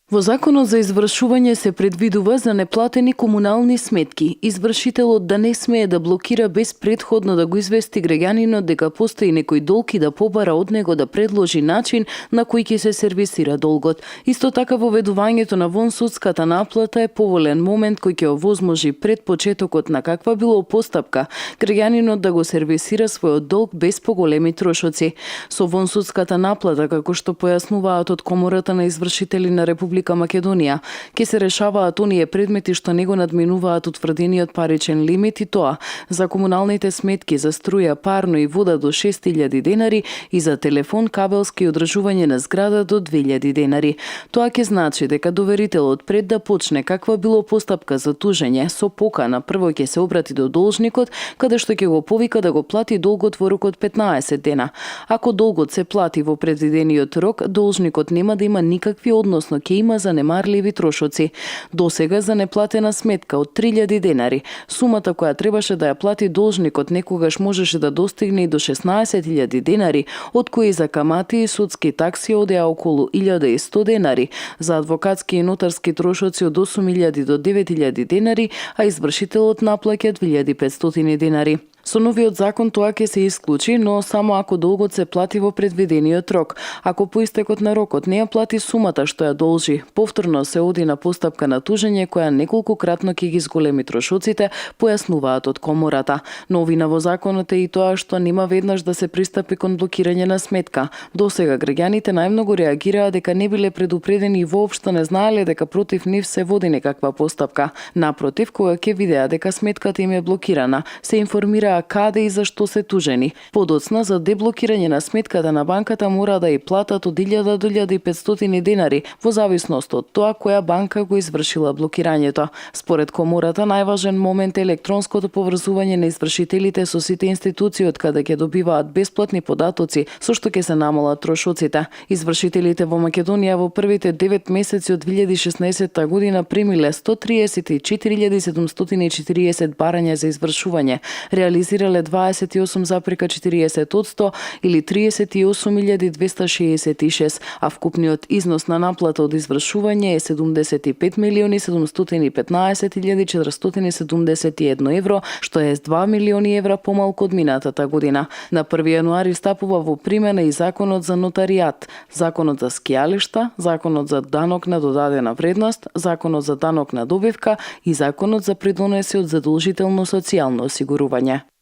Во Законот за извршување се предвидува за неплатени комунални сметки, извршителот да не смее да блокира без претходно да го извести граѓанинот дека постои некој долг и да побара од него да предложи начин на кој ќе се сервисира долгот. Исто така воведувањето на вонсудската наплата е поволен момент кој ќе овозможи пред почетокот на каква било постапка граѓанинот да го сервисира својот долг без поголеми трошоци. Со вонсудската наплата, како што појаснуваат од Комората на извршители на Република Македонија, ќе се решаваат оние предмети што не го надминуваат утврдениот паричен лимит, и тоа за комуналните сметки за струја, парно и вода до 6.000 денари и за телефон, кабелски и одржување на зграда до 2.000 денари. Тоа ќе значи дека доверителот пред да почне каква било постапка за тужење со покана прво ќе се обрати до должникот, каде што ќе го повика да го плати долгот во рок од 15 дена. Ако долгот се плати во предвидениот рок, должникот нема да има никакви, односно ќе има занемарливи трошоци. Досега за неплатена сметка од 3.000 денари, сумата која требаше да ја плати должникот некогаш можеше да достигне и до 16.000 денари, од кои за камати и судски такси одеа околу 1.100 денари, за адвокатски и нотарски трошоци од 8.000 до 9.000 денари, а извршителот наплаќа 2.500 денари. Со новиот закон тоа ќе се исклучи, но само ако долгот се плати во предвидениот рок. Ако по истекот на рокот не ја плати сумата што ја должи, повторно се оди на постапка на тужење која неколкократно ќе ги зголеми трошоците, појаснуваат од Комората. Новина во законот е и тоа што нема веднаш да се пристапи кон блокирање на сметка. Досега граѓаните најмногу реагираа дека не биле предупредени и воопшто не знаеле дека против нив се води некаква постапка. Напротив, кога ќе видеа дека сметката им е блокирана, се информираа каде и за што се тужени. Подоцна, за деблокирање на сметката на банката мора да ја платат од 1.000 до 1.500 денари, во зависност од тоа која банка го извршила блокирањето. Според Комората, најважен момент е електронското поврзување на извршителите со сите институции од каде ќе добиваат бесплатни податоци, со што ќе се намалат трошоците. Извршителите во Македонија во првите 9 месеци од 2016 година примиле 134.740 барања за извршување, реализирале 28,40% или 38.266, а вкупниот износ на наплата од извршување е 75.715.471 евро, што е 2 милиони евра помалку од минатата година. На 1 јануари стапува во примена и Законот за нотаријат, Законот за скијалишта, Законот за данок на додадена вредност, Законот за данок на добивка и Законот за придонеси од задолжително социјално осигурување.